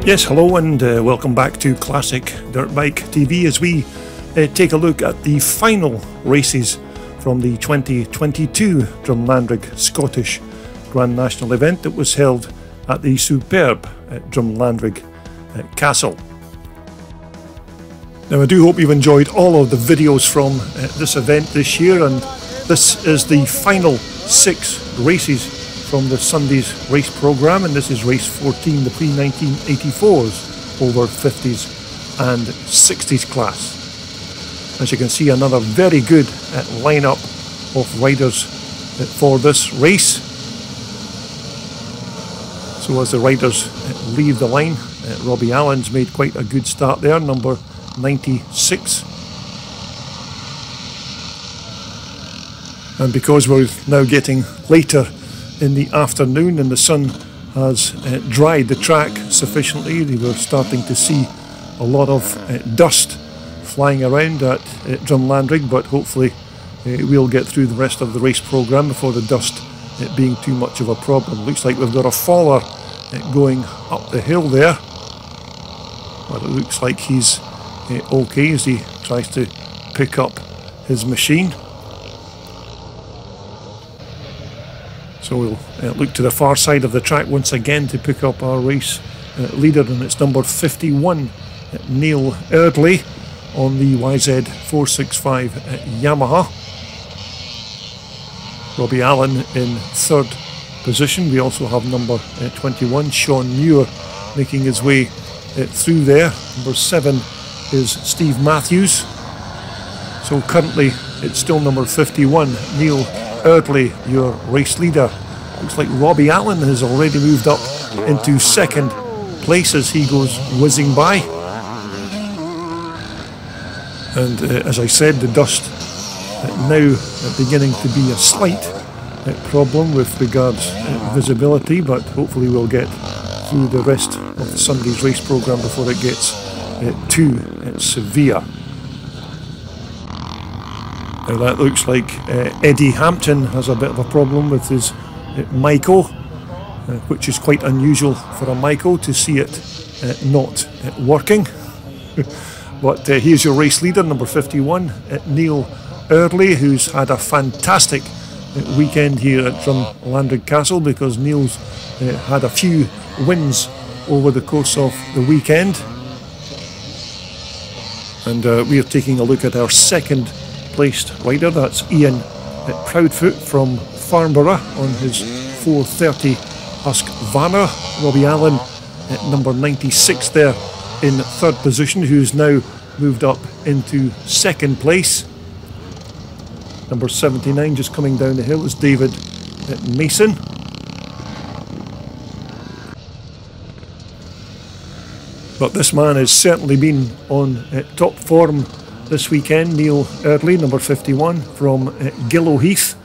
Yes, hello and welcome back to Classic Dirt Bike TV as we take a look at the final races from the 2022 Drumlanrig Scottish Grand National event that was held at the superb Drumlanrig Castle. Now I do hope you've enjoyed all of the videos from this event this year, and this is the final 6 races from the Sunday's race programme, and this is race 14, the pre-1984s over 50s and 60s class. As you can see, another very good lineup of riders for this race. So as the riders leave the line, Robbie Allen's made quite a good start there, number 96. And because we're now getting later in the afternoon and the sun has dried the track sufficiently, we're starting to see a lot of dust flying around at Drumlanrig, but hopefully we'll get through the rest of the race programme before the dust being too much of a problem. Looks like we've got a faller going up the hill there, but it looks like he's okay as he tries to pick up his machine. So we'll look to the far side of the track once again to pick up our race leader, and it's number 51, Neil Eardley, on the YZ465 Yamaha. Robbie Allen in 3rd position. We also have number 21, Sean Muir, making his way through there. Number 7 is Steve Matthews. So currently it's still number 51, Neil Eardley, your race leader. Looks like Robbie Allen has already moved up into 2nd place as he goes whizzing by. And as I said, the dust now beginning to be a slight problem with regards visibility, but hopefully we'll get through the rest of Sunday's race programme before it gets too severe. Now that looks like Eddie Hampton has a bit of a problem with his Myco, which is quite unusual for a Myco to see it not working. But here's your race leader, number 51, Neil Eardley, who's had a fantastic weekend here at Drumlanrig Castle, because Neil's had a few wins over the course of the weekend. And we are taking a look at our 2nd placed rider. That's Ian Proudfoot from Farnborough on his 430 Husqvarna. Robbie Allen at number 96 there in 3rd position, who's now moved up into 2nd place. Number 79 just coming down the hill is David Mason. But this man has certainly been on top form this weekend. Neil Eardley, number 51 from Gillow Heath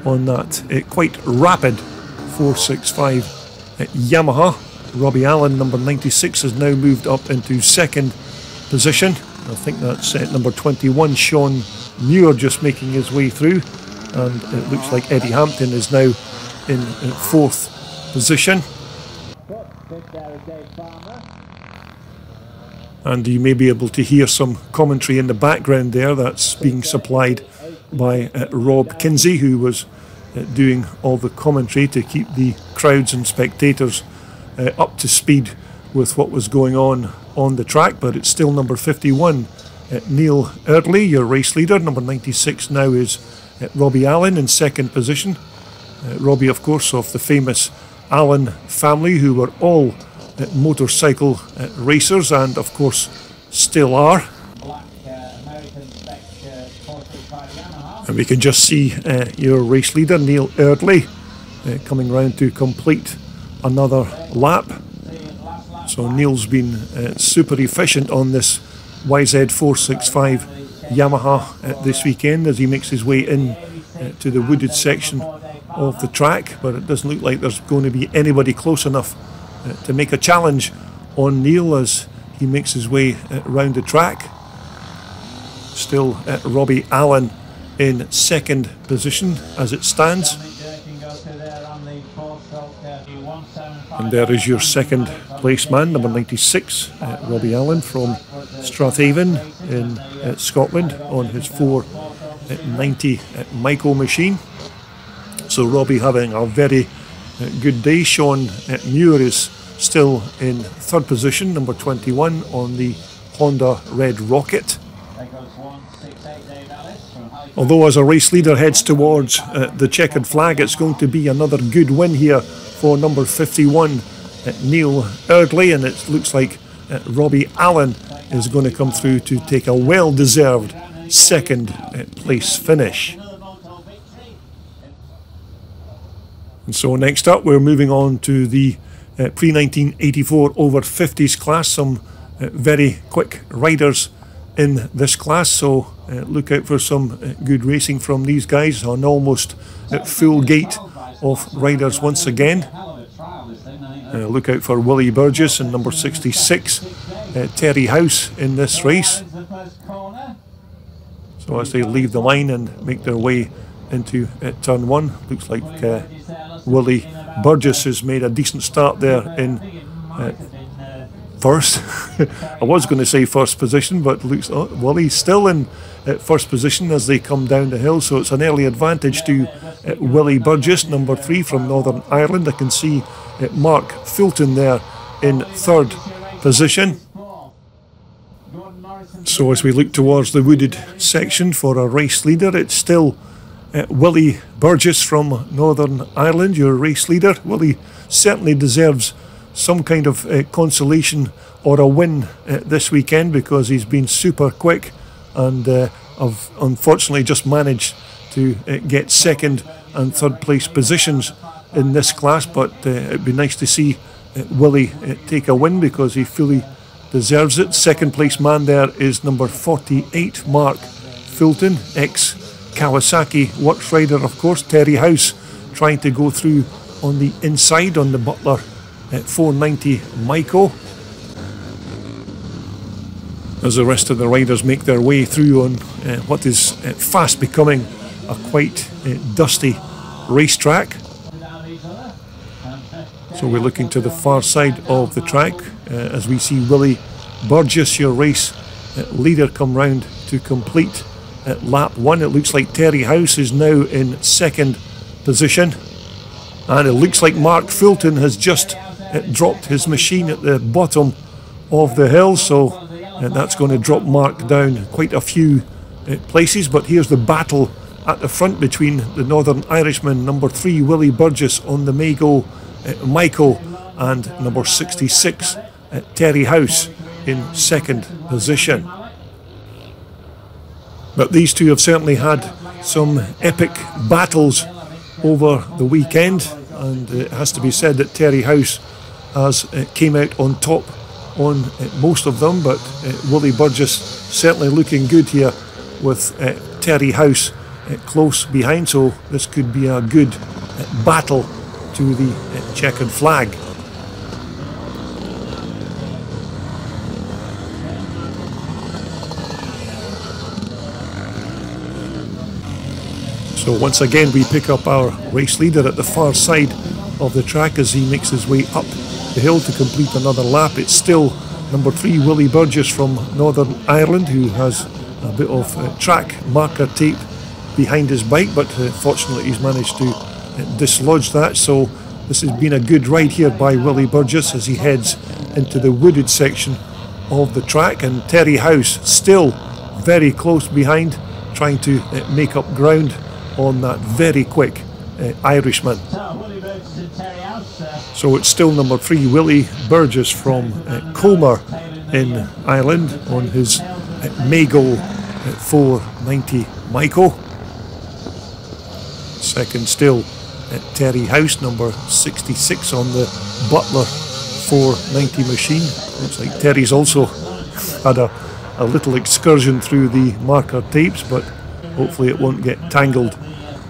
on that quite rapid 465 Yamaha. Robbie Allen, number 96, has now moved up into 2nd position. I think that's number 21, Sean Muir, just making his way through. And it looks like Eddie Hampton is now in 4th position. And you may be able to hear some commentary in the background there. That's being supplied by Rob Kinsey, who was doing all the commentary to keep the crowds and spectators up to speed with what was going on the track. But it's still number 51, Neil Eardley, your race leader. Number 96 now is Robbie Allen in 2nd position. Robbie, of course, of the famous Allen family, who were all motorcycle racers, and of course still are. And we can just see your race leader, Neil Eardley, coming round to complete another lap. So Neil's been super efficient on this YZ465 Yamaha this weekend as he makes his way in to the wooded section of the track, but it doesn't look like there's going to be anybody close enough to make a challenge on Neil as he makes his way round the track. Still Robbie Allen in 2nd position as it stands. And there is your second place man, number 96, Robbie Allen from Strathaven in Scotland on his 490 Michael machine. So Robbie having a very good day. Sean Muir is still in third position, number 21 on the Honda Red Rocket. Although as a race leader heads towards the checkered flag, it's going to be another good win here for number 51, Neil Erdley, and it looks like Robbie Allen is going to come through to take a well-deserved second place finish. And so next up we're moving on to the pre-1984 over 50s class. Some very quick riders in this class, so look out for some good racing from these guys. On almost full gate of riders once again. Look out for Willie Burgess and number 66, Terry House in this race. So as they leave the line and make their way into turn one, looks like Willie Burgess has made a decent start there in first. I was going to say first position, but looks Willie's still in first position as they come down the hill, so it's an early advantage to Willie Burgess, number 3 from Northern Ireland. I can see Mark Fulton there in third position. So as we look towards the wooded section for a race leader, it's still Willie Burgess from Northern Ireland, your race leader. Willie certainly deserves some kind of consolation or a win this weekend, because he's been super quick and I've unfortunately just managed to get second and third place positions in this class, but it'd be nice to see Willie take a win because he fully deserves it. Second place man there is number 48, Mark Fulton, ex-Kawasaki works rider of course. Terry House trying to go through on the inside on the Butler 490 Maiko, as the rest of the riders make their way through on what is fast becoming a quite dusty racetrack. So we're looking to the far side of the track as we see Willie Burgess, your race leader, come round to complete lap 1. It looks like Terry House is now in second position, and it looks like Mark Fulton has just dropped his machine at the bottom of the hill, so that's going to drop Mark down quite a few places. But here's the battle at the front between the Northern Irishman, number 3 Willie Burgess on the Mago Michael, and number 66 Terry House in second position. But these two have certainly had some epic battles over the weekend, and it has to be said that Terry House has came out on top on most of them, but Willie Burgess certainly looking good here with Terry House close behind, so this could be a good battle to the checkered flag. So once again we pick up our race leader at the far side of the track as he makes his way up the hill to complete another lap. It's still number 3 Willie Burgess from Northern Ireland, who has a bit of track marker tape behind his bike, but fortunately he's managed to dislodge that. So this has been a good ride here by Willie Burgess as he heads into the wooded section of the track, and Terry House still very close behind, trying to make up ground on that very quick Irishman. So it's still number 3 Willie Burgess from Comer in Ireland on his Mago 490 Michael. Second still Terry House, number 66 on the Butler 490 machine. Looks like Terry's also had a little excursion through the marker tapes, but hopefully it won't get tangled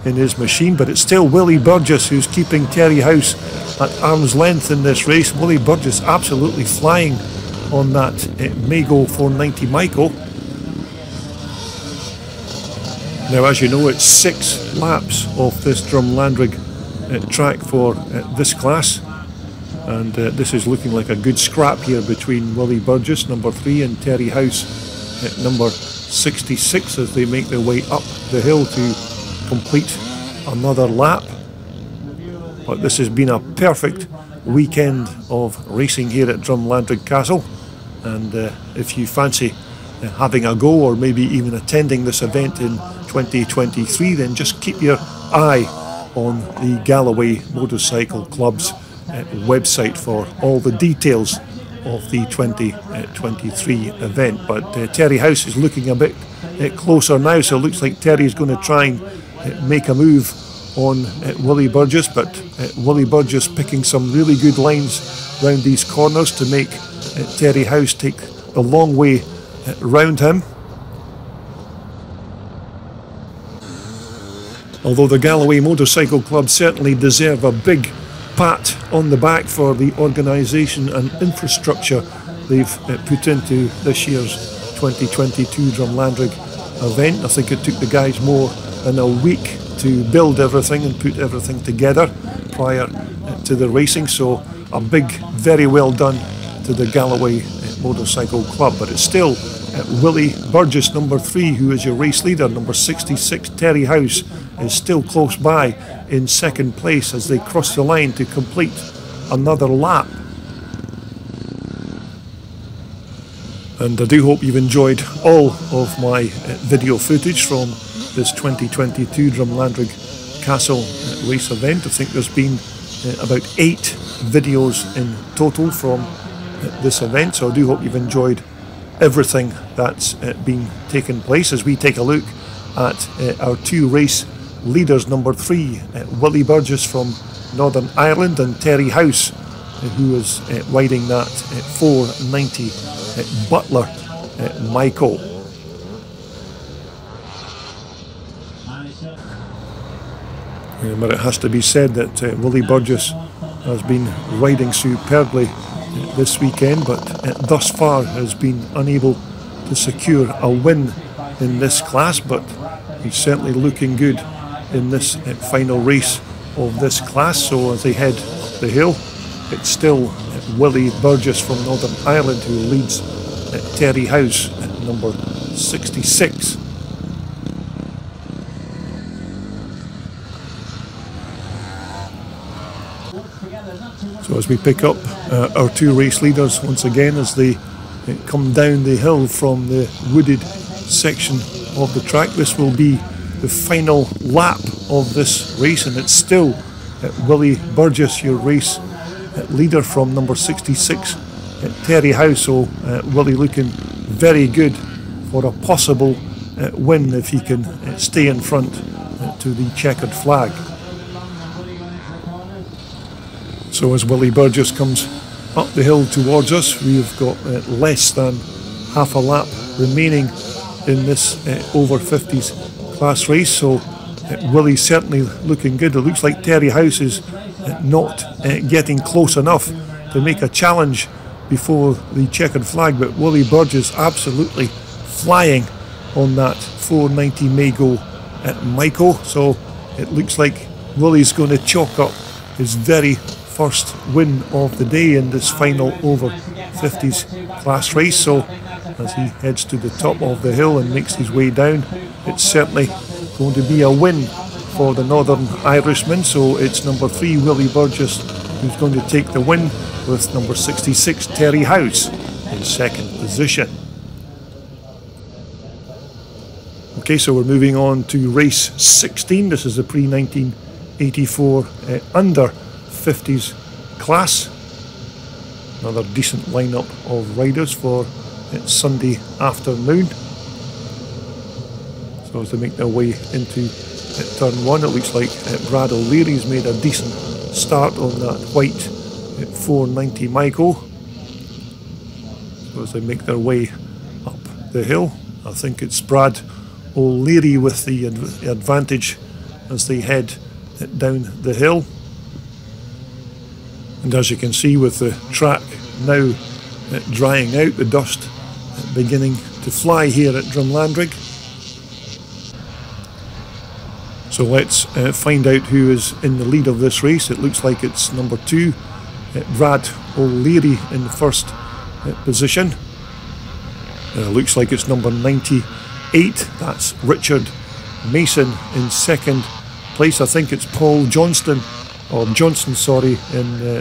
in his machine. But it's still Willie Burgess who's keeping Terry House at arm's length in this race. Willie Burgess absolutely flying on that Mago 490 Michael. Now, as you know, it's 6 laps of this Drumlanrig track for this class, and this is looking like a good scrap here between Willie Burgess, number 3, and Terry House at number 66 as they make their way up the hill to complete another lap. But this has been a perfect weekend of racing here at Drumlanrig Castle, and if you fancy having a go or maybe even attending this event in 2023, then just keep your eye on the Galloway Motorcycle Club's website for all the details of the 2023 event. But Terry House is looking a bit closer now, so it looks like Terry's going to try and make a move on Willie Burgess, but Willie Burgess picking some really good lines round these corners to make Terry House take the long way round him. Although the Galloway Motorcycle Club certainly deserve a big pat on the back for the organisation and infrastructure they've put into this year's 2022 Drumlanrig event. I think it took the guys more than a week to build everything and put everything together prior to the racing, so a big, very well done to the Galloway Motorcycle Club. But it's still Willie Burgess, number 3, who is your race leader. Number 66, Terry House, is still close by in second place as they cross the line to complete another lap. And I do hope you've enjoyed all of my video footage from this 2022 Drumlanrig Castle race event. I think there's been about 8 videos in total from this event, so I do hope you've enjoyed everything that's been taking place as we take a look at our 2 race leaders. Number 3, Willie Burgess from Northern Ireland, and Terry House, who is riding that 490 Butler Michael. But it has to be said that Willie Burgess has been riding superbly this weekend, but thus far has been unable to secure a win in this class, but he's certainly looking good in this final race of this class. So as they head up the hill, it's still Willie Burgess from Northern Ireland who leads Terry House at number 66. So as we pick up our 2 race leaders once again as they come down the hill from the wooded section of the track, this will be the final lap of this race, and it's still Willie Burgess, your race leader from number 66, Terry House. So Willie looking very good for a possible win if he can stay in front to the checkered flag. So as Willie Burgess comes up the hill towards us, we've got less than half a lap remaining in this over 50s class race. So Willie's certainly looking good. It looks like Terry House is not getting close enough to make a challenge before the checkered flag, but Willie Burgess absolutely flying on that 490 Mago at Michael. So it looks like Willie's going to chalk up his very first win of the day in this final over 50s class race. So as he heads to the top of the hill and makes his way down, it's certainly going to be a win for the Northern Irishman. So it's number 3 Willie Burgess who's going to take the win, with number 66 Terry House in second position. Okay, so we're moving on to race 16. This is the pre-1984 under 50s class. Another decent lineup of riders for Sunday afternoon. So as they make their way into turn 1, it looks like Brad O'Leary's made a decent start on that white 490 Michael. So as they make their way up the hill, I think it's Brad O'Leary with the advantage as they head down the hill. And as you can see, with the track now drying out, the dust beginning to fly here at Drumlanrig. So let's find out who is in the lead of this race. It looks like it's number 2, Brad O'Leary in the first position. Looks like it's number 98, that's Richard Mason in second place. I think it's Paul Johnson, in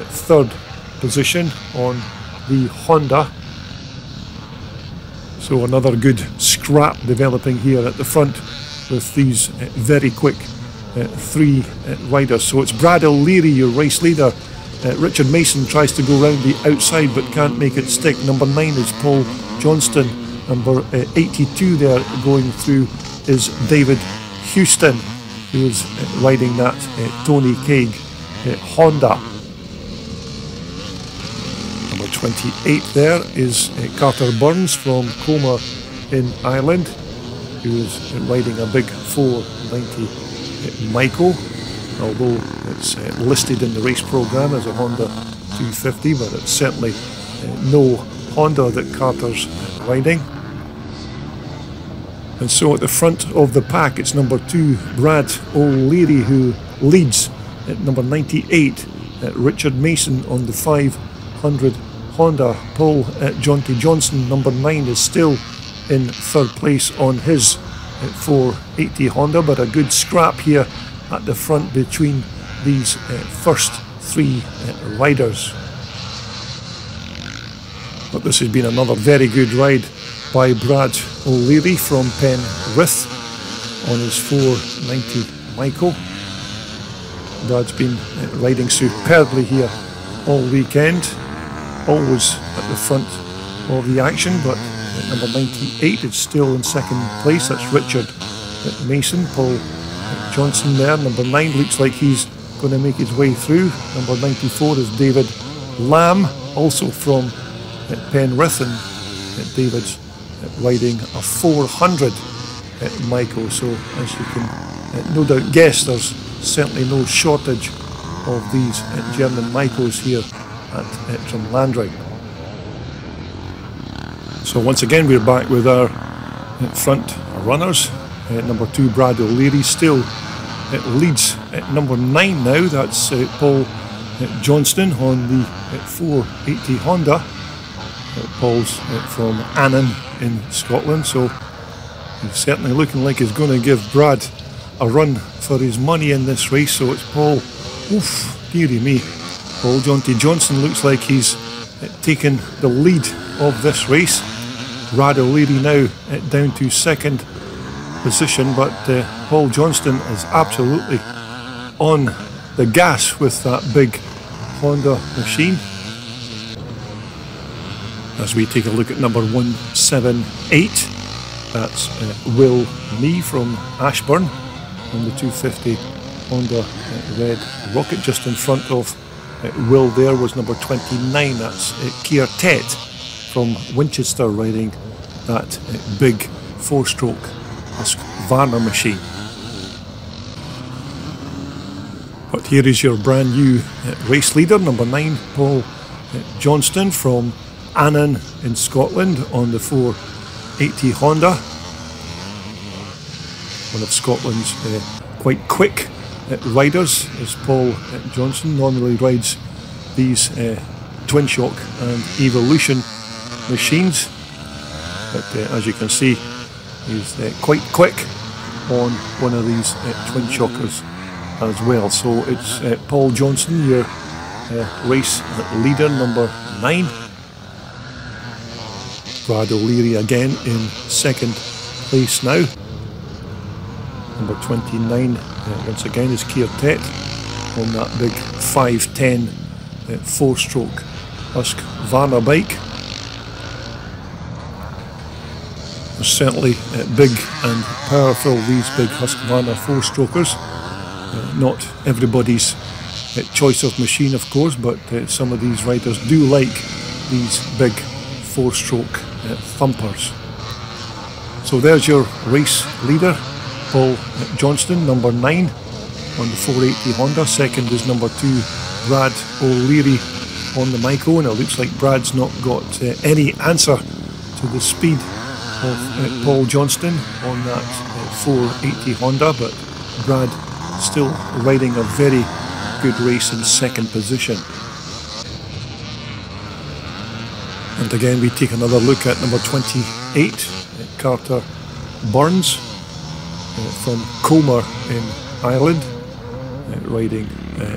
third position on the Honda. So another good scrap developing here at the front with these very quick 3 riders. So it's Brad O'Leary, your race leader. Richard Mason tries to go round the outside but can't make it stick. Number 9 is Paul Johnston. Number 82 there going through is David Houston, who is riding that Tony Kaig Honda. Number 28 there is Carter Burns from Cromer in Ireland, who is riding a big 490 Micro, although it's listed in the race programme as a Honda 250, but it's certainly no Honda that Carter's riding. And so at the front of the pack, it's number 2, Brad O'Leary, who leads at number 98, Richard Mason on the 500 Honda. Paul Jonty Johnson, number 9, is still in third place on his 480 Honda, but a good scrap here at the front between these first 3 riders. But this has been another very good ride by Brad O'Leary from Penrith on his 490 Micro. Brad's been riding superbly here all weekend, always at the front of the action, but number 98 is still in second place. That's Richard Mason. Paul Johnson there. Number 9 looks like he's going to make his way through. Number 94 is David Lamb, also from Penrith, and David's riding a 400 Micro. So as you can no doubt guess, there's certainly no shortage of these German Micros here at Drumlanrig. So once again we're back with our front runners. Number 2 Brad O'Leary still leads at number 9 now. That's Paul Johnston on the 480 Honda. Paul's from Annan in Scotland, so he's certainly looking like he's going to give Brad a run for his money in this race. So it's Paul, dearie me, Paul Jonty Johnson looks like he's taken the lead of this race. Brad O'Leary now down to second position, but Paul Johnston is absolutely on the gas with that big Honda machine. As we take a look at number 178, that's Will Mee from Ashburn on the 250 Honda Red Rocket. Just in front of Will there was number 29, that's Keir Tet from Winchester riding that big 4-stroke Husqvarna machine. But here is your brand new race leader, number 9, Paul Johnston from Annan in Scotland on the 480 Honda. One of Scotland's quite quick riders is Paul Johnston. Normally rides these twin shock and evolution machines, but as you can see, he's quite quick on one of these twin shockers as well. So it's Paul Johnston, your race leader, number 9. Brad O'Leary again in second place now. Number 29 once again is Keir Tet on that big 510 4-stroke Husqvarna bike. They're certainly big and powerful, these big Husqvarna 4-strokers. Not everybody's choice of machine, of course, but some of these riders do like these big 4-stroke thumpers. So there's your race leader, Paul Johnston, number 9 on the 480 Honda. Second is number 2, Brad O'Leary on the Micro, and it looks like Brad's not got any answer to the speed of Paul Johnston on that 480 Honda, but Brad still riding a very good race in second position. And again we take another look at number 28, Carter Burns from Comer in Ireland, riding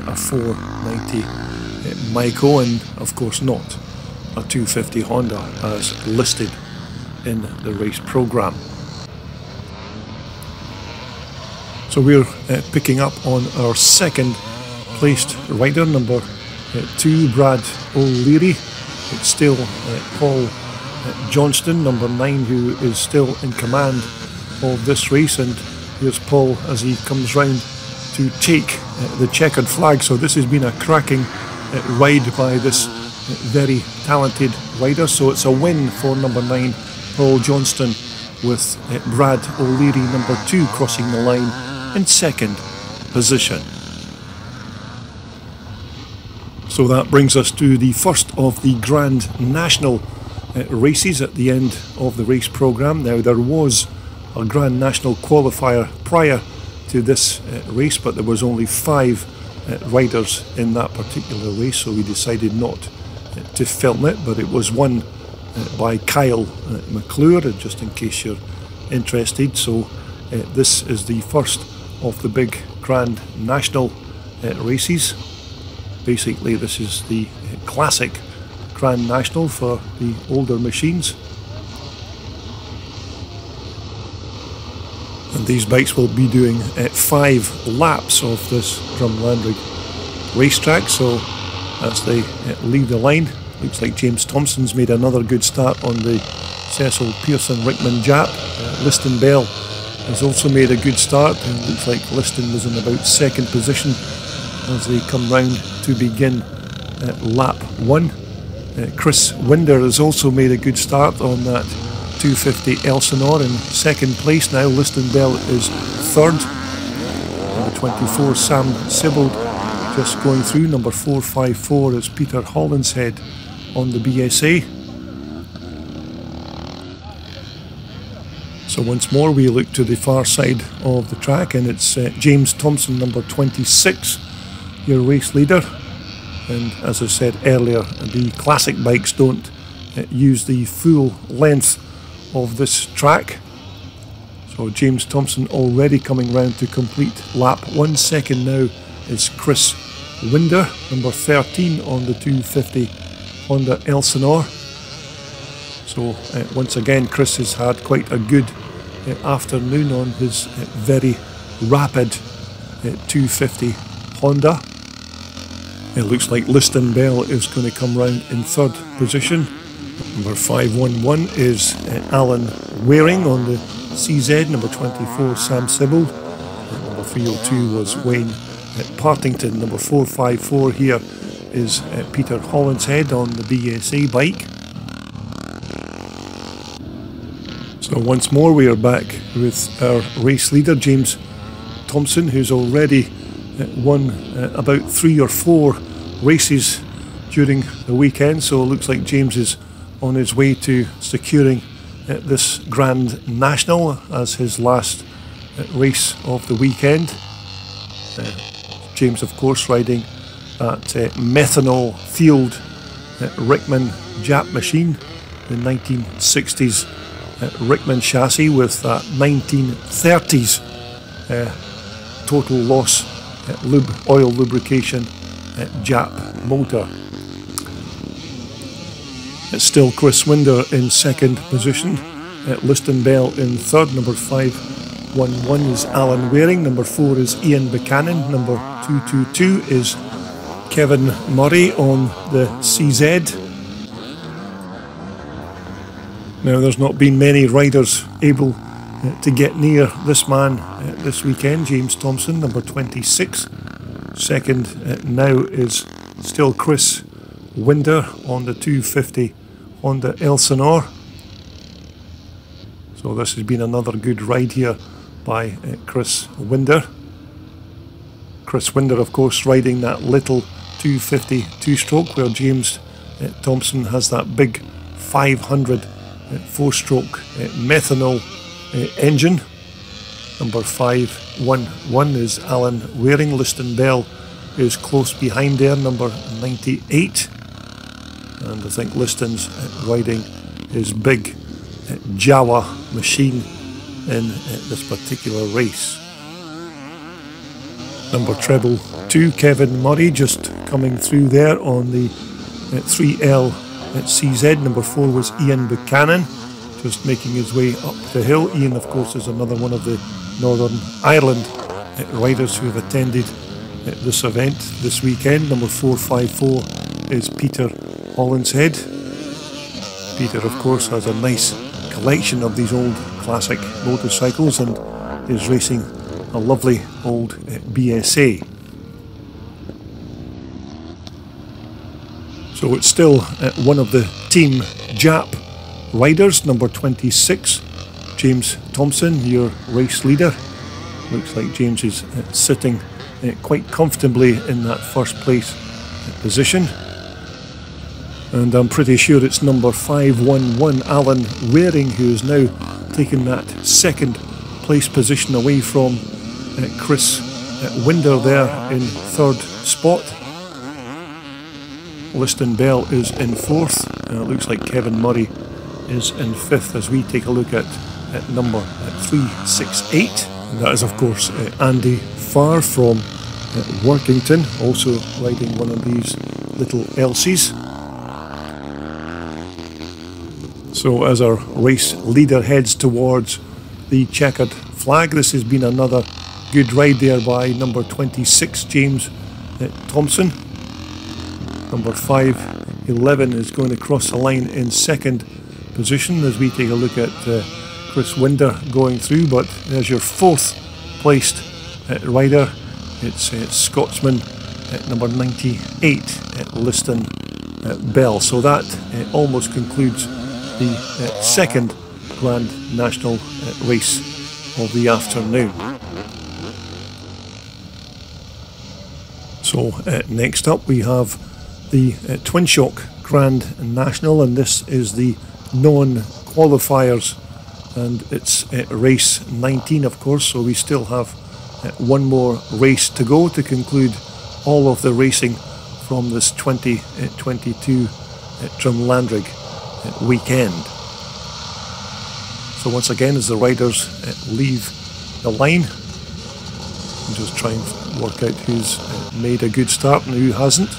a 490 Micro, and of course not a 250 Honda as listed in the race programme. So we're picking up on our second placed rider, number 2, Brad O'Leary. It's still Paul Johnston, number 9, who is still in command of this race, and here's Paul as he comes round to take the checkered flag. So this has been a cracking ride by this very talented rider. So it's a win for number 9, Paul Johnston, with Brad O'Leary, number 2, crossing the line in second position. So that brings us to the first of the Grand National races at the end of the race programme. Now, there was a Grand National qualifier prior to this race, but there was only 5 riders in that particular race, so we decided not to film it, but it was won by Kyle McClure, just in case you're interested. So this is the first of the big Grand National races. Basically this is the classic Grand National for the older machines. And these bikes will be doing 5 laps of this Drumlanrig racetrack. So as they leave the line, looks like James Thompson's made another good start on the Cecil Pearson Rickman Jap. Liston Bell has also made a good start, and looks like Liston was in about second position as they come round to begin lap 1. Chris Winder has also made a good start on that 250 Elsinore in second place now. Liston Bell is third. Number 24, Sam Sibbald, just going through. Number 454 is Peter Hollinshead on the BSA. So once more we look to the far side of the track, and it's James Thompson, number 26, your race leader. And as I said earlier, the classic bikes don't use the full length of this track. So James Thompson already coming round to complete lap 1. Second now is Chris Winder, number 13 on the 250 Honda Elsinore. So once again Chris has had quite a good afternoon on his very rapid 250 Honda. It looks like Liston Bell is going to come round in third position. Number 511 is Alan Waring on the CZ. Number 24, Sam Sibbald. Number 302 was Wayne Partington. Number 454 here is Peter Hollinshead on the BSA bike. So once more we are back with our race leader, James Thompson, who's already won about 3 or 4 races during the weekend. So it looks like James is on his way to securing this Grand National as his last race of the weekend. James, of course, riding that methanol fueled Rickman Jap machine, the 1960s Rickman chassis with that 1930s total loss oil lubrication Jap motor. It's still Chris Winder in second position, Liston Bell in third. Number 511 is Alan Waring. Number 4 is Ian Buchanan. Number 222 is Kevin Murray on the CZ. Now, there's not been many riders able to get near this man this weekend, James Thompson, number 26. Second now is still Chris Winder on the 250 Honda Elsinore. So this has been another good ride here by Chris Winder. Chris Winder, of course, riding that little 250 two-stroke, where James Thompson has that big 500 4-stroke methanol engine. Number 511 is Alan Waring. Liston Bell is close behind there, number 98. And I think Liston's riding his big Jawa machine in this particular race. Number treble 2, Kevin Murray, just coming through there on the 3L at CZ. Number 4 was Ian Buchanan, just making his way up the hill. Ian, of course, is another one of the Northern Ireland riders who have attended this event this weekend. Number 454 is Peter Hollinshead. Peter, of course, has a nice collection of these old classic motorcycles and is racing a lovely old BSA. So it's still one of the Team Jap riders, number 26, James Thompson, your race leader. Looks like James is sitting quite comfortably in that first place position. And I'm pretty sure it's number 511, Alan Waring, who is now taking that second place position away from Chris Winder there in third spot. Liston Bell is in fourth, and it looks like Kevin Murray is in fifth as we take a look at number 368. And that is, of course, Andy Farr from Workington, also riding one of these little Elsies. So as our race leader heads towards the checkered flag, this has been another good ride there by number 26, James Thompson. Number 511 is going to cross the line in second position as we take a look at Chris Winder going through. But there's your fourth placed rider. It's Scotsman number 98 Liston Bell. So that almost concludes the second Grand National race of the afternoon. So next up we have the Twin Shock Grand National, and this is the non-qualifiers, and it's race 19, of course, so we still have one more race to go to conclude all of the racing from this 2022 Drumlanrig weekend. So once again, as the riders leave the line, I'm just trying to work out who's made a good start and who hasn't.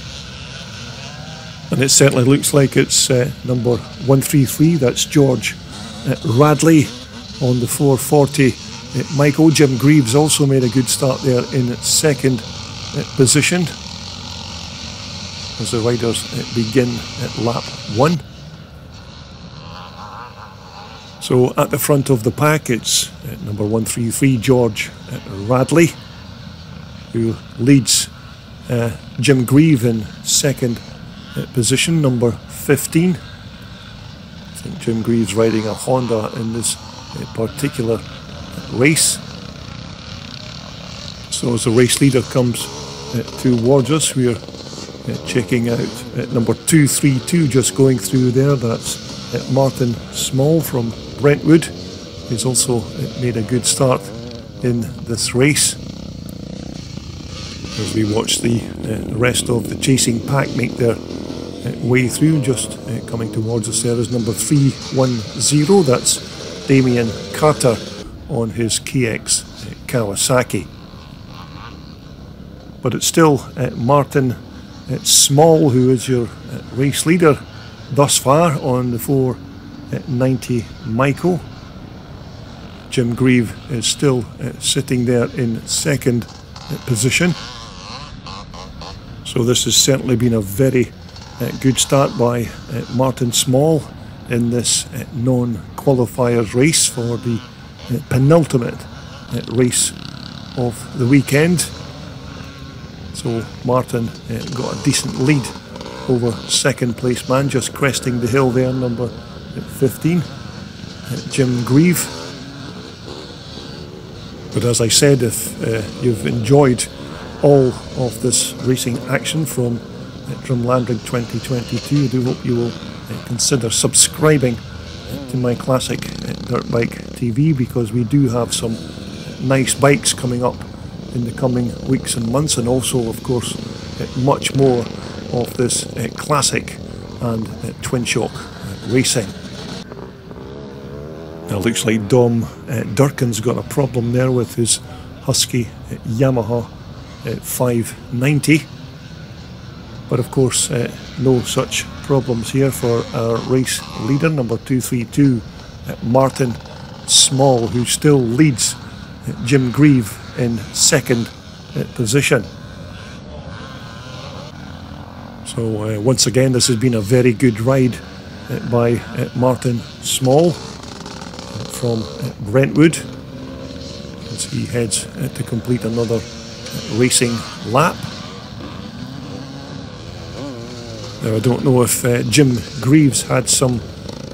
And it certainly looks like it's number 133, that's George Radley on the 440. Michael Jim Greaves also made a good start there in second position as the riders begin at lap 1. So at the front of the pack, it's number 133, George Radley, who leads Jim Grieve in second position, number 15. I think Jim Grieve's riding a Honda in this particular race. So as the race leader comes towards us, we're checking out number 232 just going through there. That's Martin Small from Brentwood. He's also made a good start in this race. As we watch the rest of the chasing pack make their way through, just coming towards us there is number 310, that's Damien Carter on his KX Kawasaki. But it's still Martin Small who is your race leader thus far on the 490 Michael. Jim Grieve is still sitting there in second position. So this has certainly been a very good start by Martin Small in this non-qualifiers race for the penultimate race of the weekend. So Martin got a decent lead over second place man, just cresting the hill there, number 15, Jim Grieve. But as I said, if you've enjoyed all of this racing action from Drumlanrig 2022, I do hope you will consider subscribing to my classic dirt bike TV, because we do have some nice bikes coming up in the coming weeks and months, and also of course much more of this classic and twin shock racing. Now it looks like Dom Durkin's got a problem there with his Husky Yamaha 590, but of course no such problems here for our race leader, number 232, Martin Small, who still leads Jim Grieve in second position. So once again, this has been a very good ride by Martin Small from Brentwood, as he heads to complete another racing lap. Now I don't know if Jim Greaves had some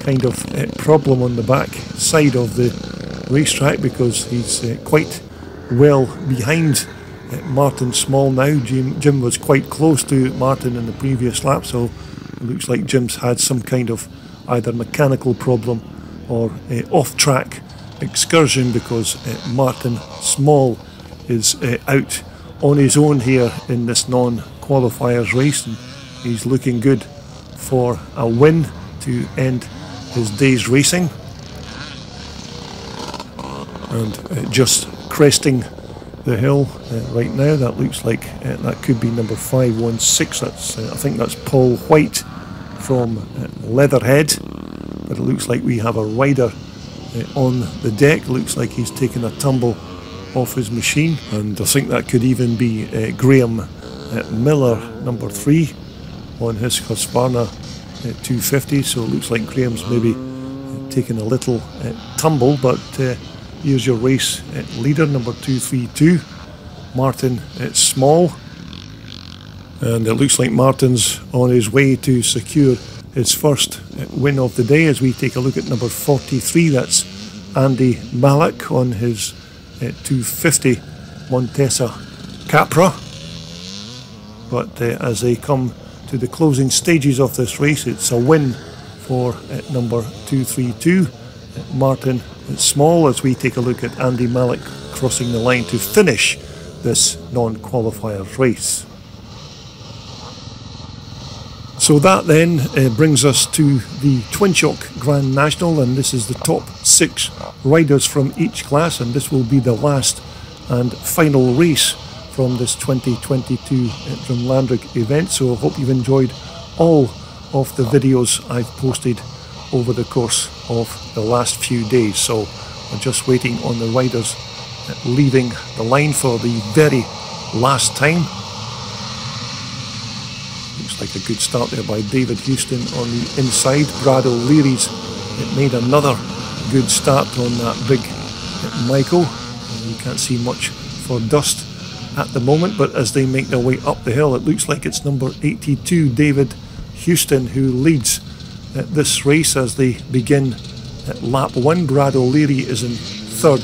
kind of problem on the back side of the racetrack, because he's quite well behind Martin Small now. Jim was quite close to Martin in the previous lap, so it looks like Jim's had some kind of either mechanical problem or off-track excursion, because Martin Small is out on his own here in this non-qualifiers race, and he's looking good for a win to end his day's racing. And just cresting the hill right now, that looks like that could be number 516. That's I think that's Paul White from Leatherhead, but it looks like we have a rider on the deck. Looks like he's taken a tumble off his machine, and I think that could even be Graham Miller, number 3, on his Husqvarna 250. So it looks like Graham's maybe taken a little tumble, but here's your race leader, number 232, Martin Small. And it looks like Martin's on his way to secure his first win of the day, as we take a look at number 43. That's Andy Mallock on his 250 Montesa Capra. But as they come to the closing stages of this race, it's a win for number 232, Martin Small, as we take a look at Andy Mallock crossing the line to finish this non-qualifier race. So that then brings us to the Twin Shock Grand National, and this is the top 6 riders from each class, and this will be the last and final race from this 2022 Drumlanrig event. So I hope you've enjoyed all of the videos I've posted over the course of the last few days. So I'm just waiting on the riders leaving the line for the very last time. Looks like a good start there by David Houston on the inside. Brad O'Leary's made another good start on that big Michael. You can't see much for dust at the moment, but as they make their way up the hill, it looks like it's number 82, David Houston, who leads this race as they begin at lap 1. Brad O'Leary is in 3rd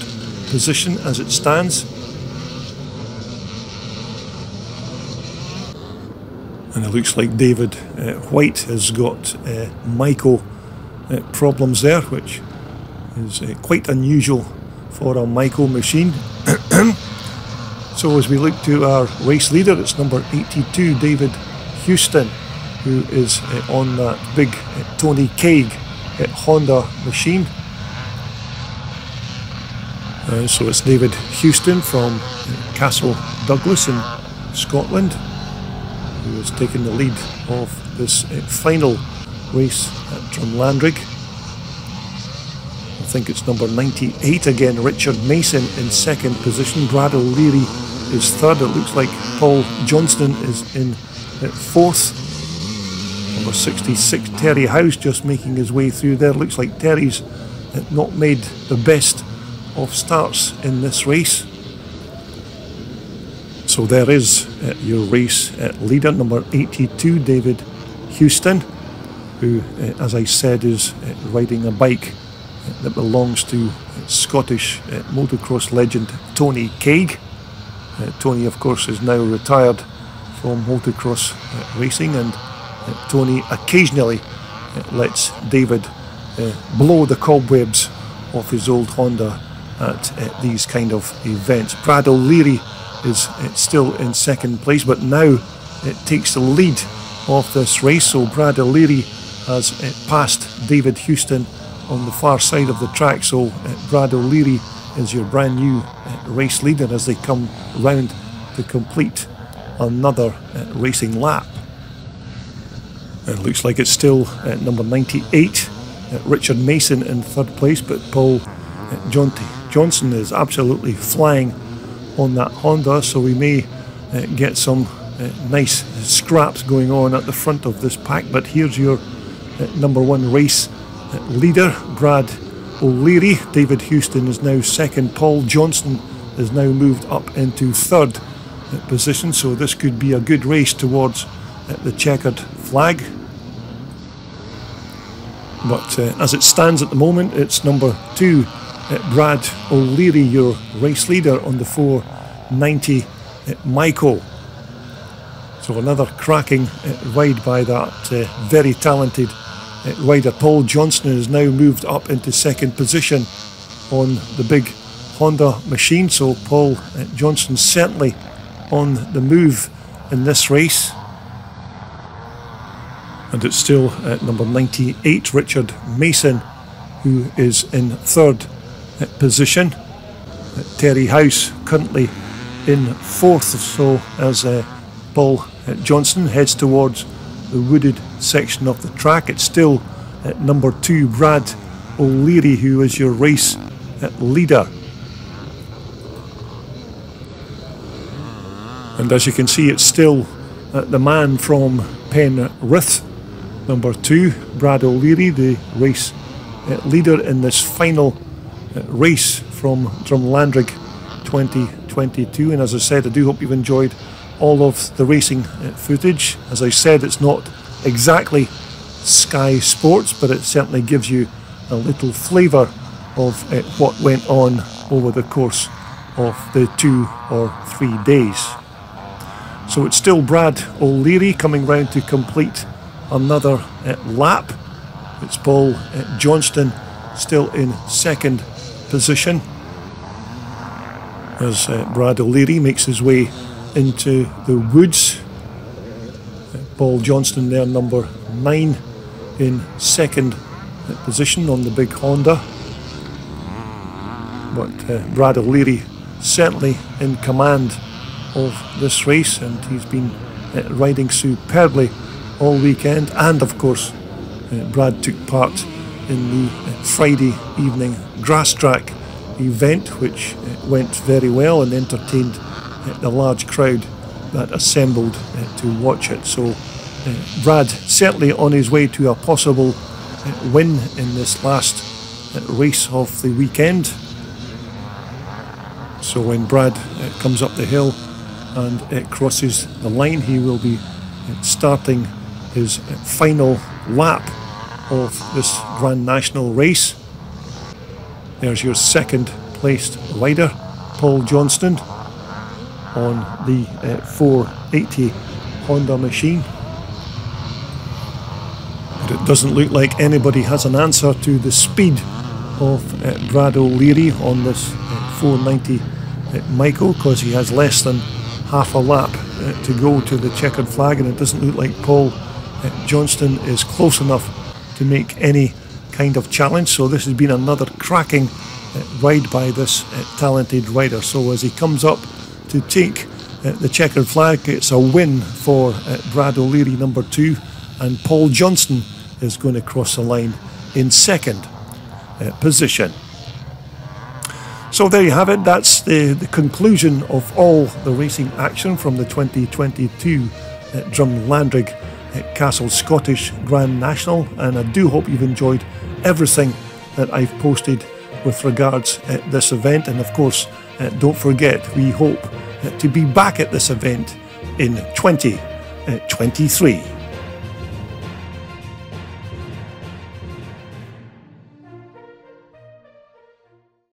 position as it stands. And it looks like David White has got Michael problems there, which is quite unusual for a Michael machine. So as we look to our race leader, it's number 82, David Houston, who is on that big Tony Kaig Honda machine. So it's David Houston from Castle Douglas in Scotland, who has taken the lead of this final race at Drumlanrig. I think it's number 98 again, Richard Mason in 2nd position. Brad O'Leary is 3rd. It looks like Paul Johnston is in 4th. Number 66, Terry House, just making his way through there. Looks like Terry's not made the best of starts in this race. So there is your race leader, number 82, David Houston, who, as I said, is riding a bike that belongs to Scottish motocross legend Tony Kaig. Tony, of course, is now retired from motocross racing, and Tony occasionally lets David blow the cobwebs off his old Honda at these kind of events. Brad O'Leary is still in second place, but now it takes the lead of this race. So Brad O'Leary has passed David Houston on the far side of the track. So Brad O'Leary is your brand new race leader as they come round to complete another racing lap. It looks like it's still number 98, Richard Mason in third place, but Paul Johnson is absolutely flying on that Honda, so we may get some nice scraps going on at the front of this pack. But here's your number one race leader, Brad O'Leary. David Houston is now second. Paul Johnson is now moved up into third position, so this could be a good race towards the checkered flag. But as it stands at the moment, it's number 2, Brad O'Leary, your race leader on the 490 Michael. So another cracking ride by that very talented rider. Paul Johnson is now moved up into second position on the big Honda machine. So Paul Johnson certainly on the move in this race. And it's still at number 98, Richard Mason, who is in third position. Terry House currently in fourth. So as Paul Johnson heads towards the wooded section of the track, it's still at number 2, Brad O'Leary, who is your race leader. And as you can see, it's still the man from Penrith, number 2, Brad O'Leary, the race leader in this final race from Drumlanrig 2022. And as I said, I do hope you've enjoyed all of the racing footage. As I said, it's not exactly Sky Sports, but it certainly gives you a little flavour of what went on over the course of the 2 or 3 days. So it's still Brad O'Leary coming round to complete another lap. It's Paul Johnston still in second position as Brad O'Leary makes his way into the woods. Paul Johnston there, number 9, in second position on the big Honda. But Brad O'Leary certainly in command of this race, and he's been riding superbly all weekend. And of course Brad took part in the Friday evening grass track event, which went very well and entertained the large crowd that assembled to watch it. So Brad certainly on his way to a possible win in this last race of the weekend. So when Brad comes up the hill and crosses the line, he will be starting his final lap of this Grand National race. There's your second placed rider, Paul Johnston, on the 480 Honda machine. But it doesn't look like anybody has an answer to the speed of Brad O'Leary on this 490 Michael, because he has less than half a lap to go to the checkered flag, and it doesn't look like Paul Johnston is close enough to make any kind of challenge. So this has been another cracking ride by this talented rider. So as he comes up to take the checkered flag, it's a win for Brad O'Leary, number 2, and Paul Johnston is going to cross the line in second position. So there you have it. That's the conclusion of all the racing action from the 2022 Drumlanrig Castle Scottish Grand National, and I do hope you've enjoyed everything that I've posted with regards at this event. And of course, don't forget, we hope to be back at this event in 2023.